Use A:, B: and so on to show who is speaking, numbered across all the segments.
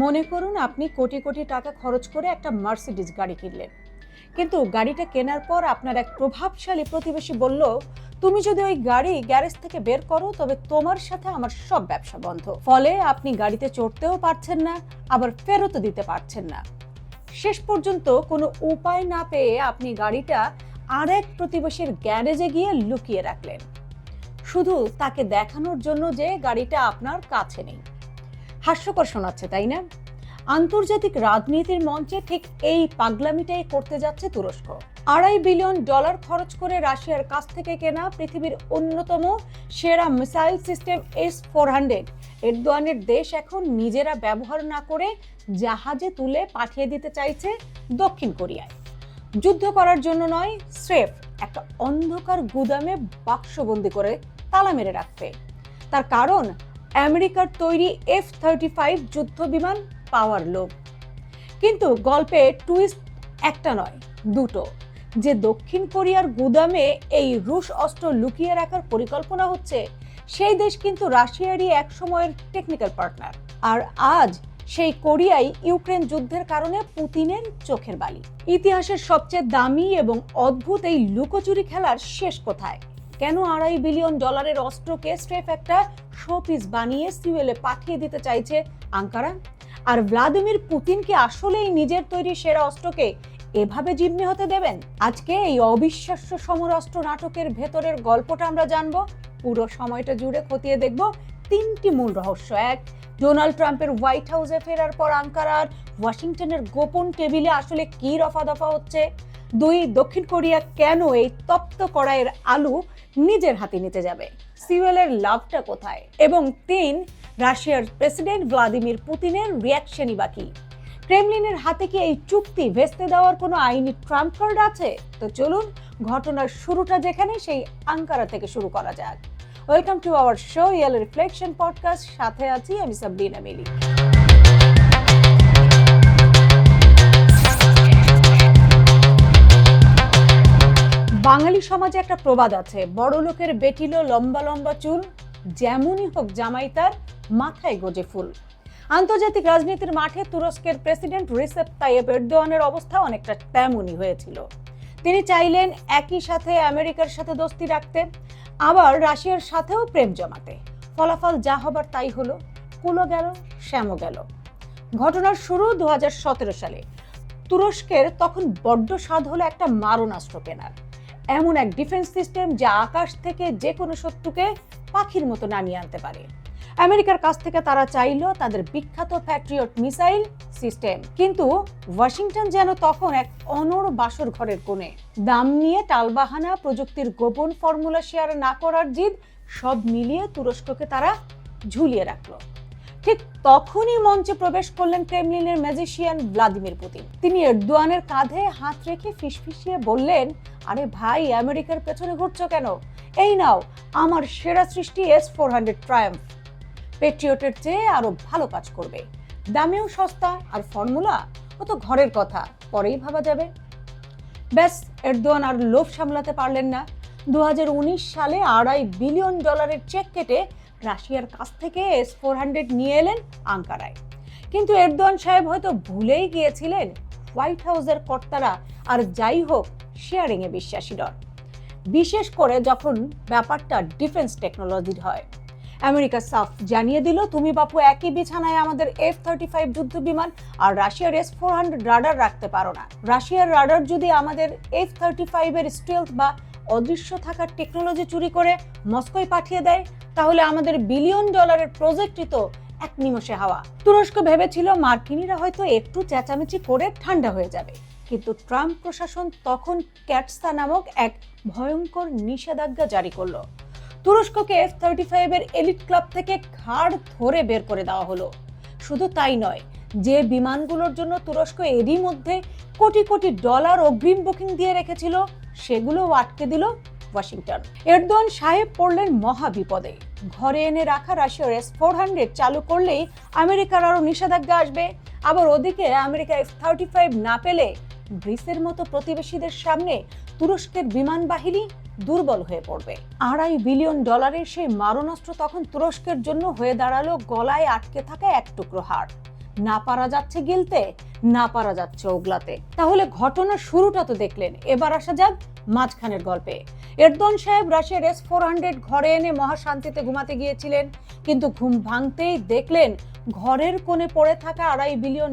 A: মনে করুন আপনি কোটি কোটি টাকা খরচ করে একটা মার্সিডিজ গাড়ি কিনলেন, কিন্তু গাড়িটা কেনার পর আপনার এক প্রভাবশালী প্রতিবেশী বলল, তুমি যদি ওই গাড়ি গ্যারেজ থেকে বের করো তবে তোমার সাথে আমার সব ব্যবসা বন্ধ। ফলে আপনি গাড়িতে চড়তেও পারছেন না, আবার ফেরতও দিতে পারছেন না। শেষ পর্যন্ত কোনো উপায় না পেয়ে আপনি গাড়িটা আরেক প্রতিবেশীর গ্যারেজে গিয়ে লুকিয়ে রাখলেন, শুধু তাকে দেখানোর জন্য যে গাড়িটা আপনার কাছে নেই। হাস্যকর শোনাচ্ছে, তাই না? আন্তর্জাতিক রাজনীতির মঞ্চে ঠিক এই পাগলামিটাই করতে যাচ্ছে তুরস্ক। $2.5 বিলিয়ন খরচ করে রাশিয়ার কাছ থেকে কেনা পৃথিবীর অন্যতম সেরা মিসাইল সিস্টেম S-400 এরদোয়ানের দেশ এখন নিজেরা ব্যবহার না করে জাহাজে তুলে পাঠিয়ে দিতে চাইছে দক্ষিণ কোরিয়ায়। যুদ্ধ করার জন্য নয়, স্রেফ একটা অন্ধকার গুদামে বাক্সবন্দি করে তালা মেরে রাখতে। তার কারণ আমেরিকার তৈরি F-35 যুদ্ধ বিমান পাওয়ার লোভ। কিন্তু গল্পে টুইস্ট একটা নয়, দুটো। যে দক্ষিণ কোরিয়ার গুদামে এই রুশ অস্ত্র লুকিয়ে রাখার পরিকল্পনা হচ্ছে, সেই দেশ কিন্তু রাশিয়ারই এক সময়ের টেকনিক্যাল পার্টনার। আর আজ সেই কোরিয়াই ইউক্রেন যুদ্ধের কারণে পুতিনের চোখের বালি। ইতিহাসের সবচেয়ে দামি এবং অদ্ভুত এই লুকোচুরি খেলার শেষ কোথায়? কেন $2.5 বিলিয়ন অস্ত্রকে স্রেফ একটা শোপিস বানিয়ে সিউলে পাঠিয়ে দিতে চাইছে আঙ্কারা? আর ভ্লাদিমির পুতিন কি আসলেই নিজের তৈরি সেরা অস্ত্রকে এভাবে জিম্মি হতে দেবেন? আজকে এই অবিশ্বাস্য সমরাস্ত্র নাটকের ভেতরের গল্পটা আমরা জানবো। পুরো সময়টা জুড়ে খতিয়ে দেখব তিনটি মূল রহস্য। এক, ডোনাল্ড ট্রাম্পের হোয়াইট হাউসে ফেরার পর আঙ্কারার ওয়াশিংটনের গোপন টেবিলে আসলে কি রফাদফা হচ্ছে। দুই, দক্ষিণ কোরিয়া কেন এই তপ্ত কড়াইয়ের আলু নিজের হাতে নিতে যাবে? সিউলের লাভটা কোথায়? এবং তিন, রাশিয়ার প্রেসিডেন্ট ভ্লাদিমির পুতিনের রিয়াকশনই বাকি। ক্রেমলিনের হাতে কি এই চুক্তি ভেস্তে দেওয়ার কোনো আইনি ট্রাম্প কার্ড আছে? তো চলুন ঘটনার শুরুটা যেখানে, সেই আঙ্কারা থেকে শুরু করা যাক। Welcome to our show yellow reflection podcast. সাথে আছি আমি সাবরিনা মিলি। বাঙালি সমাজে একটা প্রবাদ আছে, বড় লোকের বেটিলো লম্বা লম্বা চুল, যেমনই হোক জামাই তার মাথায় গজে ফুল। আন্তর্জাতিক রাজনীতির মাঠে তুরস্কের প্রেসিডেন্ট রিসেপ তাইয়েপ এরদোয়ানের অবস্থা অনেকটা তেমনই হয়েছিল। তিনি চাইলেন একই সাথে আমেরিকার সাথে দোস্তি রাখতে, আবার রাশিয়ার সাথেও প্রেম জমাতে। ফলাফল যা হবার তাই হলো, কুলো গেল শ্যামও গেল। ঘটনার শুরু 2017 সালে। তুরস্কের তখন বড্ড স্বাদ হলো একটা মারণাস্ত্র কেনার, এমন এক ডিফেন্স সিস্টেম যা আকাশ থেকে যে কোনো শত্রুকে পাখির মতো নামিয়ে আনতে পারে। আমেরিকার কাছ থেকে তারা চাইলো তাদের বিখ্যাত প্যাট্রিয়ট মিসাইল সিস্টেম, কিন্তু ওয়াশিংটন যেন তখন এক অনড় বাসর ঘরের কোণে। দাম নিয়ে টালবাহানা, প্রযুক্তির গোপন ফর্মুলা শেয়ার না করার জিদ, সব মিলিয়ে তুরস্ককে তারা ঝুলিয়ে রাখলো। ঠিক তখনই মঞ্চে প্রবেশ করলেন ক্রেমলিনের ম্যাজিশিয়ান ভ্লাদিমির পুতিন। তিনি এরদোয়ানের কাঁধে হাত রেখে ফিসফিসিয়ে বললেন, আরে ভাই, আমেরিকার পেছনে ঘুরছো কেন? এই নাও আমার সেরা সৃষ্টি S-400 ট্রায়াম্ফ। পেট্রিয়টের চেয়ে আরো ভালো কাজ করবে, দামেও সস্তা, আর ফর্মুলা ও তো ঘরের কথা, পরেই ভাবা যাবে। ব্যাস, এরদোয়ান আর লোভ সামলাতে পারলেন না। 2019 সালে $2.5 বিলিয়ন চেক কেটে রাশিয়ার কাছ থেকে S-400 নিয়ে এলেন আঙ্কারায়। কিন্তু এরদোয়ান সাহেব হয়তো ভুলেই গিয়েছিলেন হোয়াইট হাউসের কর্তারা আর যাই হোক শেয়ারিং এ বিশ্বাসী নন, বিশেষ করে যখন ব্যাপারটা ডিফেন্স টেকনোলজির হয়। আমেরিকা সাফ জানিয়ে দিল, তুমি বাপু একই বিছানায় আমাদের F-35 যুদ্ধ বিমান আর রাশিয়ার S-400 রাডার রাখতে পারো না। রাশিয়ার রাডার যদি আমাদের F-35 এর স্টেলথ বা অদৃশ্য থাকার টেকনোলজি চুরি করে মস্কোয় পাঠিয়ে দেয়, তাহলে আমাদের $1 বিলিয়ন প্রজেক্টই তো এক নিমেষে হাওয়া। তুরস্ক ভেবেছিল মার্কিনীরা হয়তো একটু চেঁচামেচি করে ঠান্ডা হয়ে যাবে, কিন্তু ট্রাম্প প্রশাসন তখন ক্যাটসা নামক এক ভয়ঙ্কর নিষেধাজ্ঞা জারি করলো। তুরস্ককে F-35 এর এলিট ক্লাব থেকে ঘাড় ধরে বের করে দেওয়া হলো। শুধু তাই নয়, যে বিমানগুলোর জন্য তুরস্ক এরই মধ্যে কোটি কোটি ডলার অগ্রিম বুকিং দিয়ে রেখেছিল, সেগুলো আটকে দিল ওয়াশিংটন। এরদোয়ান সাহেব পড়লেন মহা বিপদে। ঘরে এনে রাখা রাশিয়ার S-400 চালু করলেই আমেরিকার আরো নিষেধাজ্ঞা আসবে। আবার ওদিকে আমেরিকা F-35 না পেলে গ্রিসের মতো প্রতিবেশীদের সামনে তুরস্কের বিমান বাহিনী দুর্বল হয়ে পড়বে। $2.5 বিলিয়ন সেই মারণাস্ত্র তখন তুরস্কের জন্য হয়ে দাঁড়ালো গলায় আটকে থাকা এক টুকরো হাড়। না পারা যাচ্ছে গিলতে, না পারা যাচ্ছে ওগলাতে। তাহলে ঘটনার শুরুটা তো দেখলেন, এবার আসা যাক মাঝখানের গল্পে। এরদোয়ান সাহেব রাশিয়ার S-400 ঘরে এনে মহাশান্তিতে ঘুমাতে গিয়েছিলেন, কিন্তু ঘুম ভাঙতেই দেখলেন ঘরের কোণে পড়ে থাকা $2.5 বিলিয়ন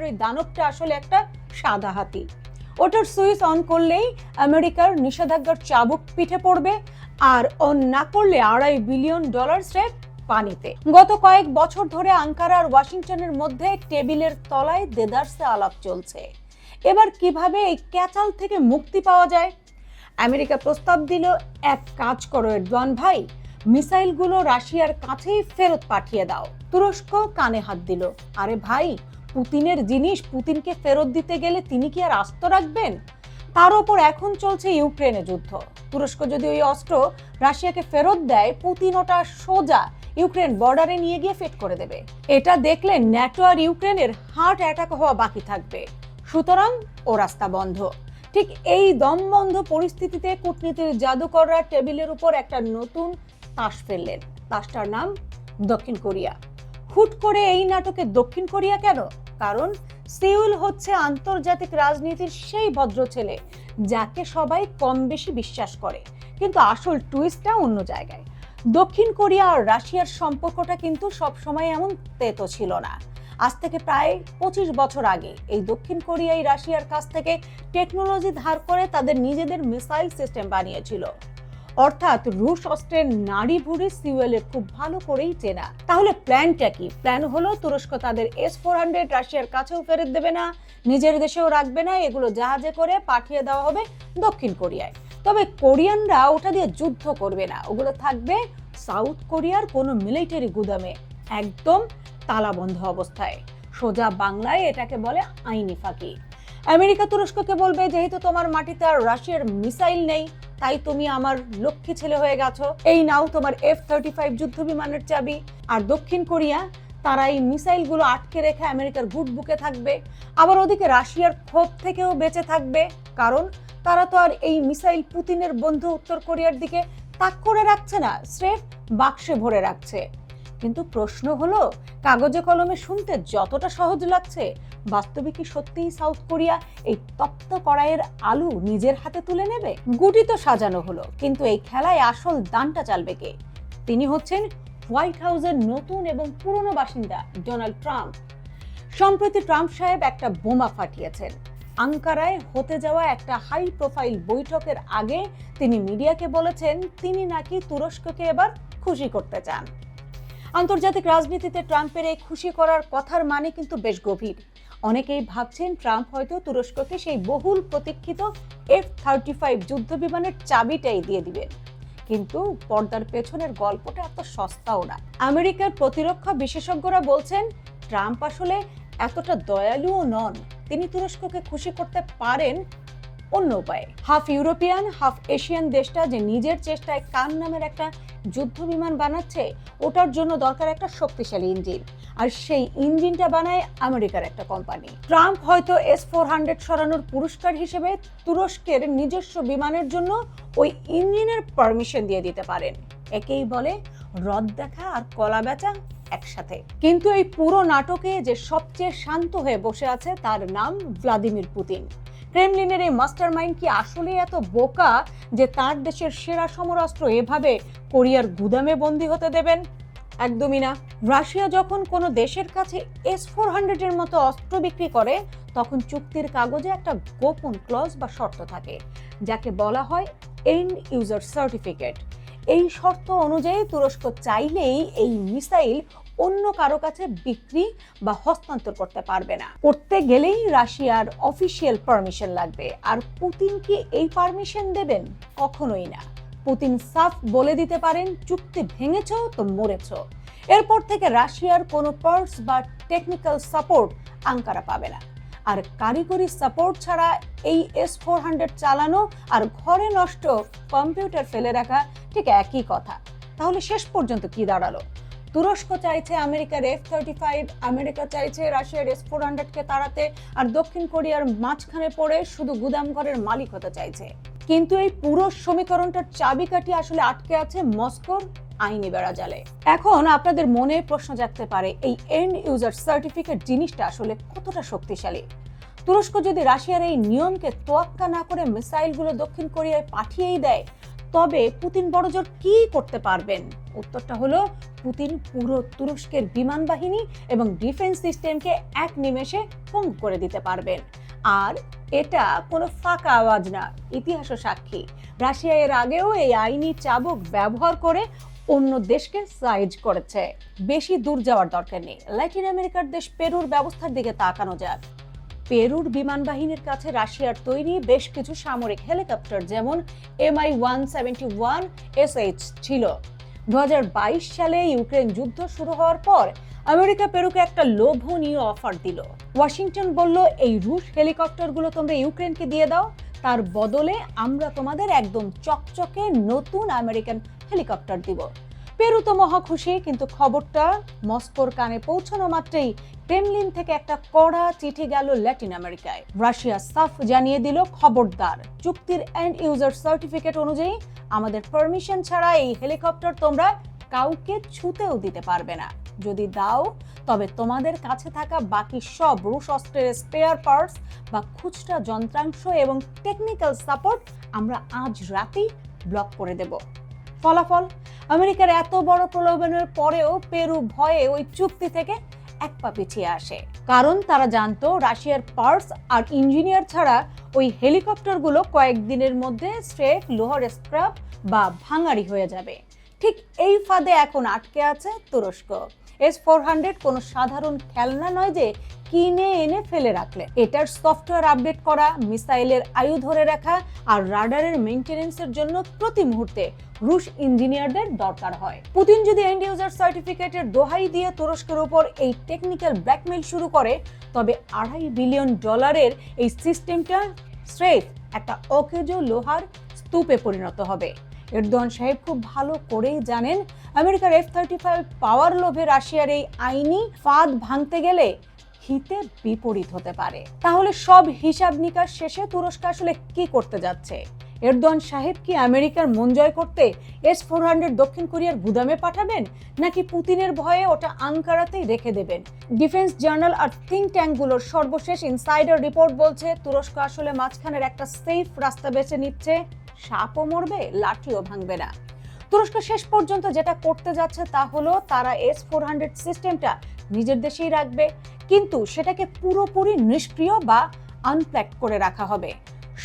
A: ওই দানবটা আসলে একটা সাদা হাতি। ওটার সুইচ অন করলেই আমেরিকার নিষেধাজ্ঞার চাবুক পিঠে পড়বে, আর অন না করলে $2.5 বিলিয়ন স্রেফ পানিতে। গত কয়েক বছর ধরে আঙ্কারা আর ওয়াশিংটনের মধ্যে টেবিলের তলায় দেদারসে আলাপ চলছে। এবার কিভাবে এই ক্যাচাল থেকে মুক্তি পাওয়া যায়? আমেরিকা প্রস্তাব দিল, এক কাজ করো এরদোয়ান ভাই, মিসাইলগুলো রাশিয়ার কাছেই ফেরত পাঠিয়ে দাও। তুরস্ক কানে হাত দিল, আরে ভাই, পুতিনের জিনিস পুতিনকে ফেরত দিতে গেলে তিনি কি আর আস্ত রাখবেন? তার উপর এখন চলছে ইউক্রেনে যুদ্ধ। তুরস্ক যদি ওই অস্ত্র রাশিয়াকে ফেরত দেয়, পুতিন ওটা সোজা ইউক্রেন বর্ডারে নিয়ে গিয়ে ফিট করে দেবে। এটা দেখলে ন্যাটো আর ইউক্রেনের হার্ট অ্যাটাক হওয়া বাকি থাকবে। সুতরাং ও রাস্তা বন্ধ। ঠিক এই দমবন্ধ পরিস্থিতিতে কূটনীতির জাদুকররা টেবিলের উপর একটা নতুন তাস ফেললেন। তাসটার নাম দক্ষিণ কোরিয়া। হুট করে এই নাটকে দক্ষিণ কোরিয়া কেন? কারণ সিউল হচ্ছে আন্তর্জাতিক রাজনীতির সেই ভদ্র ছেলে যাকে সবাই কম বেশি বিশ্বাস করে, কিন্তু আসল টুইস্টটা অন্য জায়গায়। দক্ষিণ কোরিয়া আর রাশিয়ার সম্পর্কটা কিন্তু সবসময় এমন তেতো ছিল না। আজ থেকে প্রায় 25 বছর আগে এই দক্ষিণ কোরিয়াই রাশিয়ার কাছ থেকে টেকনোলজি ধার করে তাদের নিজেদের মিসাইল সিস্টেম বানিয়েছিল। অর্থাৎ রুশ অস্ত্রের নাড়ি ভুড়ি সিউলের খুব ভালো করেই চেনা। তাহলে প্ল্যানটা কি? প্ল্যান হলো তুরস্ক তাদের S-400 রাশিয়ার কাছেও ফেরত দেবে না, নিজের দেশেও রাখবে না, এগুলো জাহাজে করে পাঠিয়ে দেওয়া হবে দক্ষিণ কোরিয়ায়। তবে কোরিয়ানরা ওটা দিয়ে যুদ্ধ করবে না, ওগুলো থাকবে সাউথ কোরিয়ার কোনো মিলিটারি গুদামে, একদম তালাবন্ধ অবস্থায়। সোজা বাংলায় এটাকে বলে আইনি ফাঁকি। আমেরিকা তুরস্ককে বলবে, যেহেতু তোমার মাটিতে আর রাশিয়ার মিসাইল নেই, তাই তুমি আমার লক্ষ্মী ছেলে হয়ে গেছো, এই নাও তোমার F-35 যুদ্ধ বিমানের চাবি। আর দক্ষিণ কোরিয়া তারা এই মিসাইলগুলো আটকে রেখে আমেরিকার গুড বুকে থাকবে। আবার ওদিকে রাশিয়ার ক্ষোভ থেকেও বেঁচে থাকবে, কারণ তারা তো আর এই মিসাইল পুতিনের বন্ধু উত্তর কোরিয়ার দিকে তাক করে রাখছে না, স্রেফ বাক্সে ভরে রাখছে। কিন্তু প্রশ্ন হলো, কাগজে কলমে শুনতে যতটা সহজ লাগছে, বাস্তবে কি সত্যিই সাউথ কোরিয়া এই তপ্ত কড়াইয়ের আলু নিজের হাতে তুলে নেবে? গুটি তো সাজানো হলো, কিন্তু এই খেলায় আসল দানটা চালবে কে? তিনি হচ্ছেন হোয়াইট হাউসের নতুন এবং পুরনো বাসিন্দা ডোনাল্ড ট্রাম্প। সম্প্রতি ট্রাম্প সাহেব একটা বোমা ফাটিয়েছেন। আঙ্কারায় হতে যাওয়া একটা হাই প্রোফাইল বৈঠকের আগে তিনি মিডিয়াকে বলেছেন তিনি নাকি তুরস্ককে এবার খুশি করতে চান। আন্তর্জাতিক রাজনীতিতে ট্রাম্পের এই খুশি করার কথার মানে কিন্তু বেশ গভীর। অনেকেই ভাবছেন ট্রাম্প হয়তো তুরস্ককে সেই বহুল প্রতীক্ষিত F-35 যুদ্ধ বিমানের চাবিটাই দিয়ে দিবেন। কিন্তু পর্দার পেছনের গল্পটা এত সস্তাও না। আমেরিকার প্রতিরক্ষা বিশেষজ্ঞরা বলছেন ট্রাম্প আসলে এতটা দয়ালুও নন। তিনি তুরস্ককে খুশি করতে পারেন অন্য উপায়ে। হাফ ইউরোপিয়ান হাফ এশিয়ান দেশটা যে নিজের চেষ্টায় কান নামের একটা যুদ্ধ বিমান বানাচ্ছে, ওটার জন্য দরকার একটা শক্তিশালী ইঞ্জিন, আর সেই ইঞ্জিনটা বানায় আমেরিকার একটা কোম্পানি। ট্রাম্প হয়তো S-400 সরানোর পুরস্কার হিসেবে তুরস্কের নিজস্ব বিমানের জন্য ওই ইঞ্জিনের পারমিশন দিয়ে দিতে পারেন। একেই বলে রদ দেখা আর কলা বেচা একসাথে। কিন্তু এই পুরো নাটকে যে সবচেয়ে শান্ত হয়ে বসে আছে তার নাম ভ্লাদিমির পুতিন। ক্রেমলিনের এই মাস্টারমাইন্ড কি আসলে এত বোকা যে তার দেশের সেরা সমরাস্ত্র এভাবে কোরিয়ার গুদামে বন্দী হতে দেবেন? একদমই না। রাশিয়া যখন কোনো দেশের কাছে S-400 এর মতো অস্ত্র বিক্রি করে, তখন চুক্তির কাগজে একটা গোপন ক্লজ বা শর্ত থাকে, যাকে বলা হয় এন্ড ইউজার সার্টিফিকেট। এই শর্ত অনুযায়ী তুরস্ক চাইলেই এই মিসাইল অন্য কারো কাছে বিক্রি বা হস্তান্তর করতে পারবে না। করতে গেলেই রাশিয়ার অফিসিয়াল পারমিশন লাগবে। আর পুতিন কি এই পারমিশন দেবেন? কখনোই না। পুতিন সাফ বলে দিতে পারেন, চুক্তি ভেঙেছ তো মরেছ। এরপর থেকে রাশিয়ার কোনো পার্টস বা টেকনিক্যাল সাপোর্ট আঙ্কারা পাবে না। আর কারিগরি সাপোর্ট ছাড়া এই S-400 চালানো আর ঘরে নষ্ট কম্পিউটার ফেলে রাখা ঠিক একই কথা। তাহলে শেষ পর্যন্ত কি দাঁড়ালো? তুরস্ক চাইছে আমেরিকার F-35, আমেরিকা চাইছে রাশিয়ার S-400 কে তাড়াতে, আর দক্ষিণ কোরিয়ার মাঝখানে পড়ে শুধু গুদাম ঘরের মালিক হতে চাইছে। কিন্তু এই পুরো সমীকরণটার চাবিকাঠি আসলে আটকে আছে মস্কোর আইনি বেড়াজালে। এখন আপনাদের মনে প্রশ্ন জাগতে পারে, এই এন্ড ইউজার সার্টিফিকেট জিনিসটা আসলে কতটা শক্তিশালী? তুরস্ক যদি রাশিয়ার এই নিয়মকে তোয়াক্কা না করে মিসাইলগুলো দক্ষিণ কোরিয়ায় পাঠিয়েই দেয়, তবে পুতিন বড়জোর কি করতে পারবেন? উত্তরটা হলো, পুতিন পুরো তুরস্কের বিমান বাহিনী এবং ডিফেন্স সিস্টেমকে এক নিমেষে পঙ্গু করে দিতে পারবেন। আর এটা কোনো ফাঁকা আওয়াজ না, ইতিহাসও সাক্ষী। রাশিয়া এর আগেও এই আইনি চাবুক ব্যবহার করে অন্য দেশকে সাইজ করেছে। বেশি দূর যাওয়ার দরকার নেই, ল্যাটিন আমেরিকার দেশ পেরুর ব্যবস্থার দিকে তাকানো যাক। পেরুর বিমান বাহিনীর কাছে রাশিয়ার তৈরি বেশ কিছু সামরিক হেলিকপ্টার, যেমন Mi-171SH ছিল। 2022 সালে ইউক্রেন যুদ্ধ শুরু হওয়ার পর আমেরিকা পেরুকে একটা লোভনীয় অফার দিল। ওয়াশিংটন বলল, এই রুশ হেলিকপ্টারগুলো তোমরা ইউক্রেনকে দিয়ে দাও, তার বদলে আমরা তোমাদের একদম চকচকে নতুন আমেরিকান হেলিকপ্টার দিব। পেরু তো মহা খুশি, কিন্তু খবরটা মস্কোর কানে পৌঁছানো মাত্রই ক্রেমলিন থেকে একটা কড়া চিঠি গেল ল্যাটিন আমেরিকায়। রাশিয়া সাফ জানিয়ে দিল, খবরদার, চুক্তির এন্ড ইউজার সার্টিফিকেট অনুযায়ী আমাদের পারমিশন ছাড়া এই হেলিকপ্টার তোমরা কাউকে ছুঁতেও দিতে পারবে না। যদি দাও, তবে তোমাদের কাছে থাকা বাকি সব রুশ অস্ত্রের স্পেয়ার পার্টস বা খুচরা যন্ত্রাংশ এবং টেকনিক্যাল সাপোর্ট আমরা আজ রাতেই ব্লক করে দেব। ফলাফল, আমেরিকার এত বড় প্রলোভনের পরেও পেরু ভয়ে ওই চুক্তি থেকে এক পা পিছিয়ে আসে। কারণ তারা জানতো রাশিয়ার পার্টস আর ইঞ্জিনিয়ার ছাড়া ওই হেলিকপ্টারগুলো কয়েকদিনের মধ্যে স্রেফ লোহার স্ক্র্যাপ বা ভাঙাড়ি হয়ে যাবে। ঠিক এই ফাঁদে এখন আটকে আছে তুরস্ক। S-400 কোনো সাধারণ খেলনা নয় যে কিনে এনে ফেলে রাখলে। এটার সফটওয়্যার আপডেট করা, মিসাইলের আয়ু ধরে রাখা আর রাডারের মেইনটেনেন্সের জন্য প্রতি মুহূর্তে রুশ ইঞ্জিনিয়ারদের দরকার হয়। পুতিন যদি এন্ড ইউজার সার্টিফিকেটের দোহাই দিয়ে তুরস্কের উপর এই টেকনিক্যাল ব্ল্যাকমেইল শুরু করে, তবে $2.5 বিলিয়ন এই সিস্টেমটা স্রেফ একটা অকেজো লোহার স্তূপে পরিণত হবে। এরদোয়ান সাহেব খুব ভালো করেই জানেন, আমেরিকার F-35 পাওয়ার লোভে রাশিয়ার এই আইনি ফাঁদ ভাঙতে গেলে হিতে বিপরীত হতে পারে। তাহলে সব হিসাব নিকাশ শেষে তুরস্ক আসলে কি করতে যাচ্ছে? এরদোয়ান সাহেব কি আমেরিকার মন জয় করতে S-400 দক্ষিণ কোরিয়ার গুদামে পাঠাবেন, নাকি পুতিনের ভয়ে ওটা আঙ্কারাতেই রেখে দেবেন? ডিফেন্স জার্নাল আর থিঙ্ক ট্যাঙ্কগুলোর সর্বশেষ ইনসাইডার রিপোর্ট বলছে, তুরস্ক আসলে মাঝখানের একটা সেফ রাস্তা বেছে নিচ্ছে। সাপও মরবে, লাঠিও ভাঙবে না। তুরস্ক শেষ পর্যন্ত যেটা করতে যাচ্ছে তা হলো, তারা S-400 সিস্টেমটা নিজের দেশেই রাখবে, কিন্তু সেটাকে পুরোপুরি নিষ্ক্রিয় বা আনপ্লাগ করে রাখা হবে।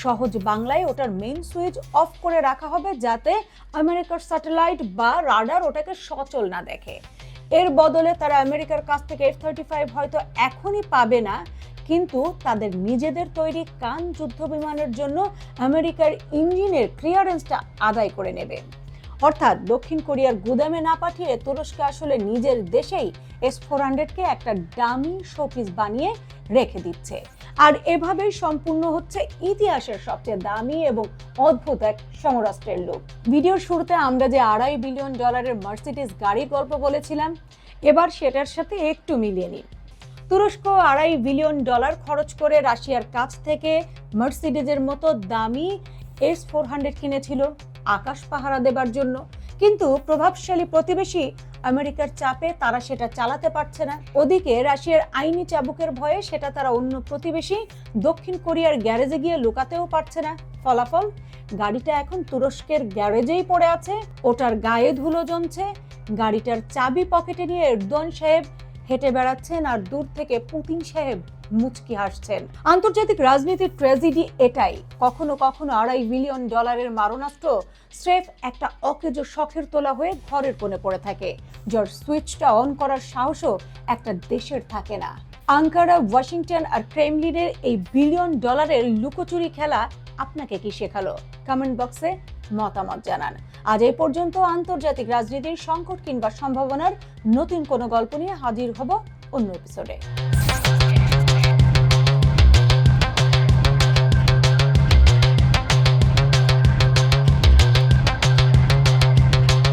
A: সহজ বাংলায়, ওটার মেইন সুইচ অফ করে রাখা হবে, যাতে আমেরিকার স্যাটেলাইট বা রাডার ওটাকে সচল না দেখে। এর বদলে তারা আমেরিকার কাছ থেকে F-35 হয়তো এখনই পাবে না, কিন্তু তাদের নিজেদের তৈরি কান যুদ্ধ বিমানের জন্য আমেরিকার ইঞ্জিনের ক্লিয়ারেন্সটা আদায় করে নেবে। অর্থাৎ দক্ষিণ কোরিয়ার গুদামে না পাঠিয়ে তুরস্ক আসলে নিজের দেশেই S-400-কে একটা ডামি শোপিস বানিয়ে রেখে দিচ্ছে। আর এভাবেই সম্পূর্ণ হচ্ছে ইতিহাসের সবচেয়ে দামি এবং অদ্ভুত এক সমরাস্ত্রের লুক। ভিডিওর শুরুতে আমরা যে $2.5 বিলিয়ন মার্সিডিজ গাড়ির গল্প বলেছিলাম, এবার সেটার সাথে একটু মিলিয়ে নিন। তুরস্ক $2.5 বিলিয়ন খরচ করে রাশিয়ার কাছ থেকে মার্সিডিজের মতো দামি S-400 কিনেছিল আকাশ পাহারা দেবার জন্য, কিন্তু প্রভাবশালী প্রতিবেশী আমেরিকার চাপে তারা সেটা চালাতে পারছে না। ওদিকে রাশিয়ার আইনি চাবুকের ভয়ে সেটা তারা অন্য প্রতিবেশী দক্ষিণ কোরিয়ার গ্যারেজে গিয়ে লুকাতেও পারছে না। ফলাফল, গাড়িটা এখন তুরস্কের গ্যারেজেই পড়ে আছে, ওটার গায়ে ধুলো জমছে। গাড়িটার চাবি পকেটে নিয়ে এরদোয়ান সাহেব হেঁটে বেড়াচ্ছেন, আর দূর থেকে পুতিন সাহেব মুচকি হাসছেন। আন্তর্জাতিক রাজনীতির ট্র্যাজেডি এটাই, কখনো কখনো $2.5 বিলিয়ন মারণাস্ত্র স্রেফ একটা অকেজো শখের তোলা হয়ে ঘরের কোণে পড়ে থাকে, যার সুইচটা অন করার সাহসও একটা দেশের থাকে না। আঙ্কারা, ওয়াশিংটন আর ক্রেমলিনের এই $1 বিলিয়ন লুকোচুরি খেলা আপনাকে কি শেখালো? কমেন্ট বক্সে মতামত জানান। আজ এই পর্যন্ত। আন্তর্জাতিক রাজনীতির সংকট কিংবা সম্ভাবনার নতুন কোনো গল্প নিয়ে হাজির হব অন্য এপিসোডে।